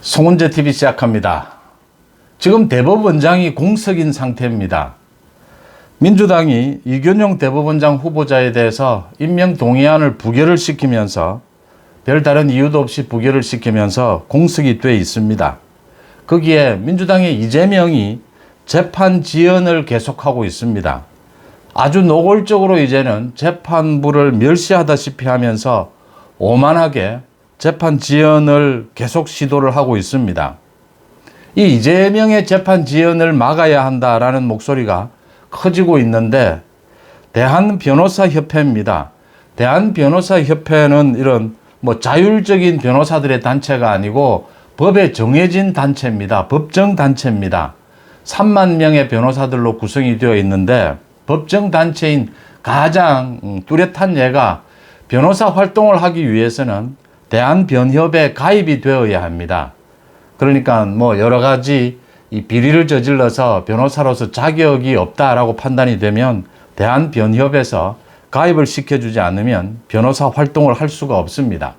송은재 TV 시작합니다. 지금 대법원장이 공석인 상태입니다. 민주당이 이균용 대법원장 후보자에 대해서 임명 동의안을 부결을 시키면서 별다른 이유도 없이 부결을 시키면서 공석이 돼 있습니다. 거기에 민주당의 이재명이 재판 지연을 계속하고 있습니다. 아주 노골적으로 이제는 재판부를 멸시하다시피 하면서 오만하게 재판 지연을 계속 시도를 하고 있습니다. 이 이재명의 재판 지연을 막아야 한다라는 목소리가 커지고 있는데 대한변호사협회입니다. 대한변호사협회는 이런 자율적인 변호사들의 단체가 아니고 법에 정해진 단체입니다. 법정단체입니다. 3만 명의 변호사들로 구성이 되어 있는데 법정단체인 가장 뚜렷한 예가 변호사 활동을 하기 위해서는 대한변협에 가입이 되어야 합니다. 그러니까 여러 가지 이 비리를 저질러서 변호사로서 자격이 없다라고 판단이 되면 대한변협에서 가입을 시켜주지 않으면 변호사 활동을 할 수가 없습니다.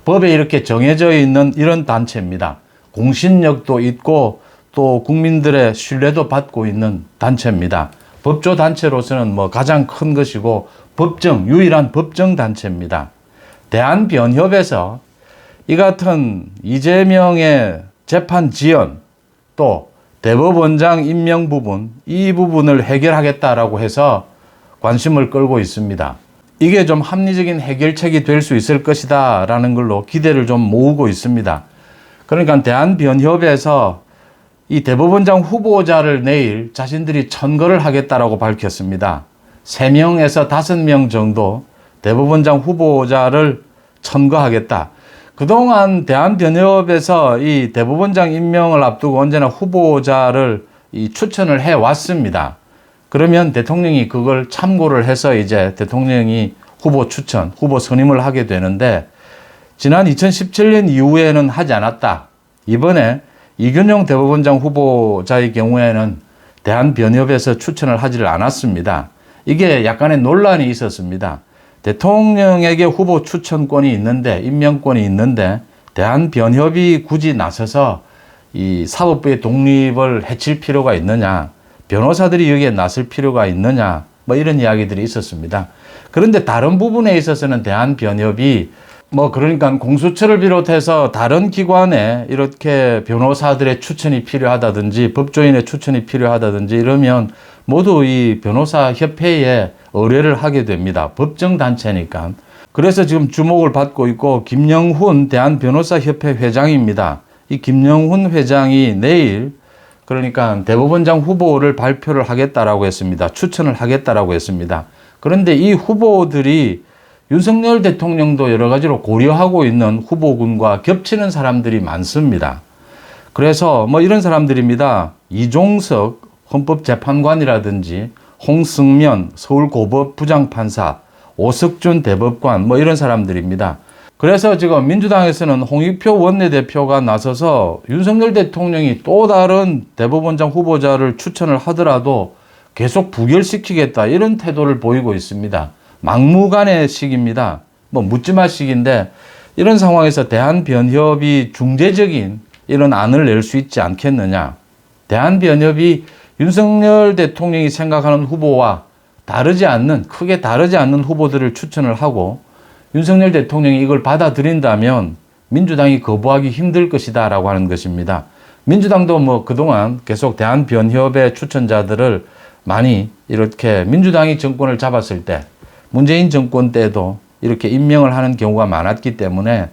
법에 이렇게 정해져 있는 이런 단체입니다. 공신력도 있고 또 국민들의 신뢰도 받고 있는 단체입니다. 법조 단체로서는 가장 큰 것이고 유일한 법정 단체입니다. 대한변협에서 이 같은 이재명의 재판 지연 또 대법원장 임명 부분 이 부분을 해결하겠다라고 해서 관심을 끌고 있습니다. 이게 좀 합리적인 해결책이 될 수 있을 것이다 라는 걸로 기대를 좀 모으고 있습니다. 그러니까 대한변협에서 이 대법원장 후보자를 내일 자신들이 천거를 하겠다라고 밝혔습니다. 3명에서 5명 정도 대법원장 후보자를 천거하겠다. 그동안 대한변협에서 이 대법원장 임명을 앞두고 언제나 후보자를 추천을 해 왔습니다. 그러면 대통령이 그걸 참고를 해서 이제 대통령이 후보 추천, 후보 선임을 하게 되는데 지난 2017년 이후에는 하지 않았다. 이번에 이균용 대법원장 후보자의 경우에는 대한변협에서 추천을 하지를 않았습니다. 이게 약간의 논란이 있었습니다. 대통령에게 후보 추천권이 있는데, 임명권이 있는데, 대한변협이 굳이 나서서 이 사법부의 독립을 해칠 필요가 있느냐, 변호사들이 여기에 나설 필요가 있느냐, 이런 이야기들이 있었습니다. 그런데 다른 부분에 있어서는 대한변협이 그러니까 공수처를 비롯해서 다른 기관에 이렇게 변호사들의 추천이 필요하다든지 법조인의 추천이 필요하다든지 이러면 모두 이 변호사협회에 의뢰를 하게 됩니다. 법정단체니까. 그래서 지금 주목을 받고 있고 김영훈 대한변호사협회 회장입니다. 이 김영훈 회장이 내일 그러니까 대법원장 후보를 발표를 하겠다라고 했습니다. 추천을 하겠다라고 했습니다. 그런데 이 후보들이 윤석열 대통령도 여러 가지로 고려하고 있는 후보군과 겹치는 사람들이 많습니다. 그래서 이런 사람들입니다. 이종석 헌법재판관이라든지 홍승면 서울고법 부장판사, 오석준 대법관 이런 사람들입니다. 그래서 지금 민주당에서는 홍익표 원내대표가 나서서 윤석열 대통령이 또 다른 대법원장 후보자를 추천을 하더라도 계속 부결시키겠다 이런 태도를 보이고 있습니다. 막무가내식입니다. 묻지마식인데 이런 상황에서 대한변협이 중재적인 이런 안을 낼 수 있지 않겠느냐. 대한변협이 윤석열 대통령이 생각하는 후보와 크게 다르지 않는 후보들을 추천을 하고 윤석열 대통령이 이걸 받아들인다면 민주당이 거부하기 힘들 것이다 라고 하는 것입니다. 민주당도 그동안 계속 대한변협의 추천자들을 많이 이렇게 민주당이 정권을 잡았을 때 문재인 정권 때도 이렇게 임명을 하는 경우가 많았기 때문에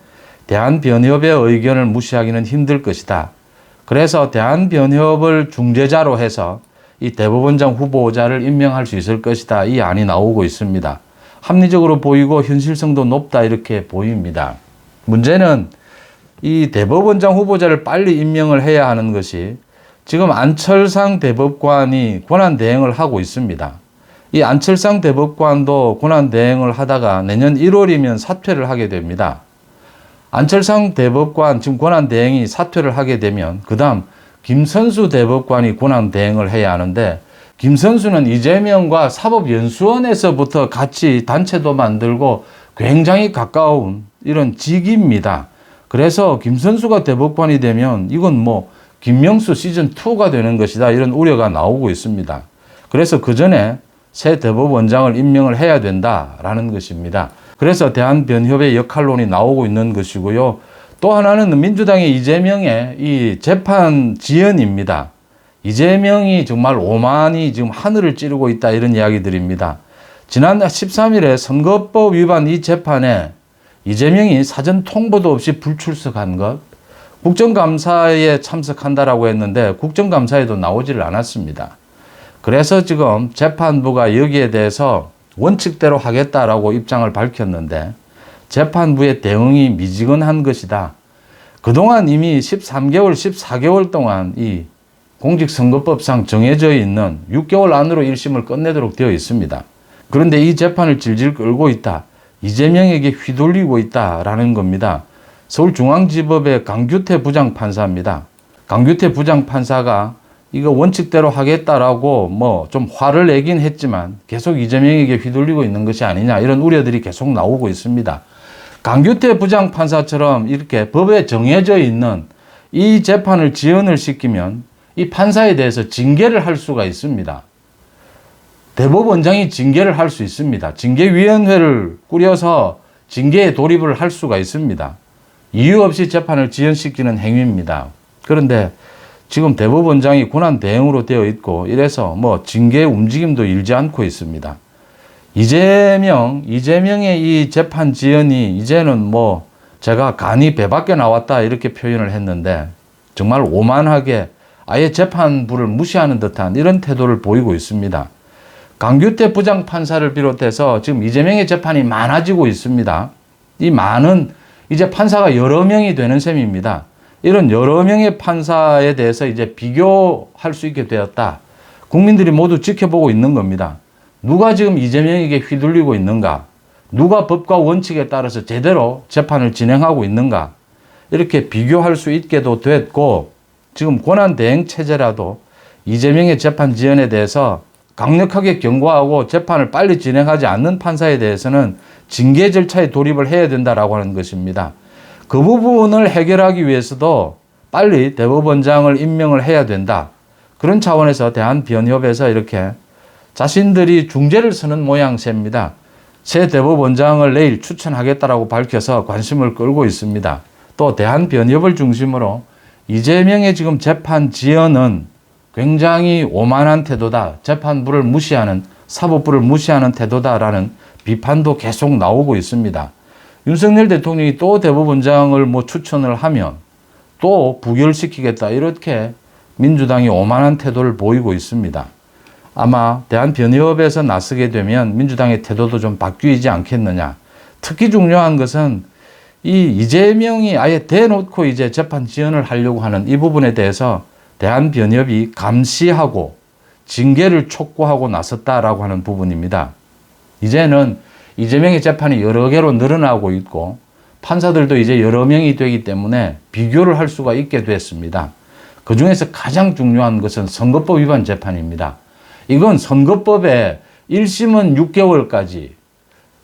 대한변협의 의견을 무시하기는 힘들 것이다. 그래서 대한변협을 중재자로 해서 이 대법원장 후보자를 임명할 수 있을 것이다. 이 안이 나오고 있습니다. 합리적으로 보이고 현실성도 높다 이렇게 보입니다. 문제는 이 대법원장 후보자를 빨리 임명을 해야 하는 것이 지금 안철상 대법관이 권한대행을 하고 있습니다. 이 안철상 대법관도 권한대행을 하다가 내년 1월이면 사퇴를 하게 됩니다. 안철상 대법관 지금 권한대행이 사퇴를 하게 되면 그 다음 김선수 대법관이 권한대행을 해야 하는데 김선수는 이재명과 사법연수원에서부터 같이 단체도 만들고 굉장히 가까운 이런 직위입니다. 그래서 김선수가 대법관이 되면 이건 뭐 김명수 시즌2가 되는 것이다, 이런 우려가 나오고 있습니다. 그래서 그 전에 새 대법원장을 임명을 해야 된다라는 것입니다. 그래서 대한변협의 역할론이 나오고 있는 것이고요. 또 하나는 민주당의 이재명의 이 재판 지연입니다. 이재명이 정말 오만이 지금 하늘을 찌르고 있다, 이런 이야기들입니다. 지난 13일에 선거법 위반 이 재판에 이재명이 사전 통보도 없이 불출석한 것, 국정감사에 참석한다라고 했는데 국정감사에도 나오지를 않았습니다. 그래서 지금 재판부가 여기에 대해서 원칙대로 하겠다라고 입장을 밝혔는데 재판부의 대응이 미지근한 것이다. 그동안 이미 13개월, 14개월 동안 이 공직선거법상 정해져 있는 6개월 안으로 1심을 끝내도록 되어 있습니다. 그런데 이 재판을 질질 끌고 있다, 이재명에게 휘둘리고 있다라는 겁니다. 서울중앙지법의 강규태 부장판사입니다. 강규태 부장판사가 이거 원칙대로 하겠다라고 뭐 좀 화를 내긴 했지만 계속 이재명에게 휘둘리고 있는 것이 아니냐, 이런 우려들이 계속 나오고 있습니다. 강규태 부장판사처럼 이렇게 법에 정해져 있는 이 재판을 지연을 시키면 이 판사에 대해서 징계를 할 수가 있습니다. 대법원장이 징계를 할 수 있습니다. 징계위원회를 꾸려서 징계에 돌입을 할 수가 있습니다. 이유 없이 재판을 지연시키는 행위입니다. 그런데 지금 대법원장이 권한 대행으로 되어 있고 이래서 뭐 징계 움직임도 일지 않고 있습니다. 이재명의 이 재판 지연이 이제는 뭐 제가 간이 배 밖에 나왔다, 이렇게 표현을 했는데 정말 오만하게 아예 재판부를 무시하는 듯한 이런 태도를 보이고 있습니다. 강규태 부장판사를 비롯해서 지금 이재명의 재판이 많아지고 있습니다. 이 많은 이제 판사가 여러 명이 되는 셈입니다. 이런 여러 명의 판사에 대해서 이제 비교할 수 있게 되었다. 국민들이 모두 지켜보고 있는 겁니다. 누가 지금 이재명에게 휘둘리고 있는가? 누가 법과 원칙에 따라서 제대로 재판을 진행하고 있는가? 이렇게 비교할 수 있게도 됐고, 지금 권한대행 체제라도 이재명의 재판 지연에 대해서 강력하게 경고하고 재판을 빨리 진행하지 않는 판사에 대해서는 징계 절차에 돌입을 해야 된다라고 하는 것입니다. 그 부분을 해결하기 위해서도 빨리 대법원장을 임명을 해야 된다. 그런 차원에서 대한변협에서 이렇게 자신들이 중재를 서는 모양새입니다. 새 대법원장을 내일 추천하겠다라고 밝혀서 관심을 끌고 있습니다. 또 대한변협을 중심으로 이재명의 지금 재판 지연은 굉장히 오만한 태도다, 재판부를 무시하는, 사법부를 무시하는 태도다라는 비판도 계속 나오고 있습니다. 윤석열 대통령이 또 대법원장을 뭐 추천을 하면 또 부결시키겠다, 이렇게 민주당이 오만한 태도를 보이고 있습니다. 아마 대한변협에서 나서게 되면 민주당의 태도도 좀 바뀌지 않겠느냐. 특히 중요한 것은 이 이재명이 아예 대놓고 이제 재판 지연을 하려고 하는 이 부분에 대해서 대한변협이 감시하고 징계를 촉구하고 나섰다라고 하는 부분입니다. 이제는 이재명의 재판이 여러 개로 늘어나고 있고 판사들도 이제 여러 명이 되기 때문에 비교를 할 수가 있게 됐습니다. 그 중에서 가장 중요한 것은 선거법 위반 재판입니다. 이건 선거법에 1심은 6개월까지,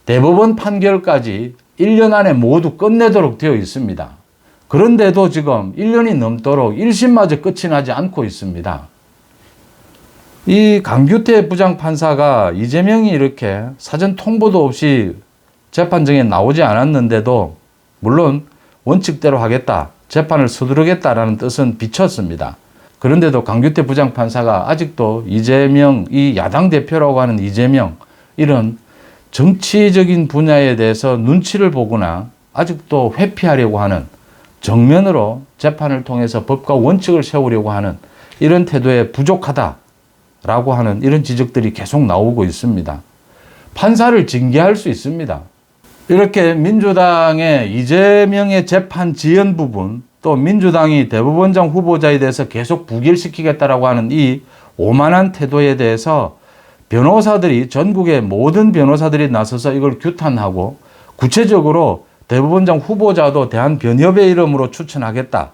대법원 판결까지 1년 안에 모두 끝내도록 되어 있습니다. 그런데도 지금 1년이 넘도록 1심마저 끝이 나지 않고 있습니다. 이 강규태 부장판사가 이재명이 이렇게 사전 통보도 없이 재판정에 나오지 않았는데도 물론 원칙대로 하겠다, 재판을 서두르겠다라는 뜻은 비쳤습니다. 그런데도 강규태 부장판사가 아직도 이재명, 이 야당 대표라고 하는 이재명, 이런 정치적인 분야에 대해서 눈치를 보거나 아직도 회피하려고 하는, 정면으로 재판을 통해서 법과 원칙을 세우려고 하는 이런 태도에 부족하다라고 하는 이런 지적들이 계속 나오고 있습니다. 판사를 징계할 수 있습니다. 이렇게 민주당의 이재명의 재판 지연 부분, 또 민주당이 대법원장 후보자에 대해서 계속 부결시키겠다라고 하는 이 오만한 태도에 대해서 변호사들이, 전국의 모든 변호사들이 나서서 이걸 규탄하고 구체적으로 대법원장 후보자도 대한변협의 이름으로 추천하겠다.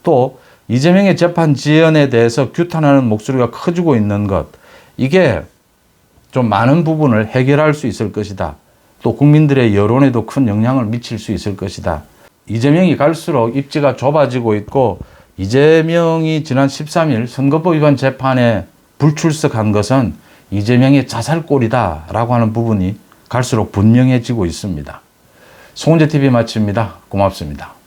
또 이재명의 재판 지연에 대해서 규탄하는 목소리가 커지고 있는 것, 이게 좀 많은 부분을 해결할 수 있을 것이다. 또 국민들의 여론에도 큰 영향을 미칠 수 있을 것이다. 이재명이 갈수록 입지가 좁아지고 있고, 이재명이 지난 13일 선거법 위반 재판에 불출석한 것은 이재명의 자살골이다라고 하는 부분이 갈수록 분명해지고 있습니다. 송은재TV 마칩니다. 고맙습니다.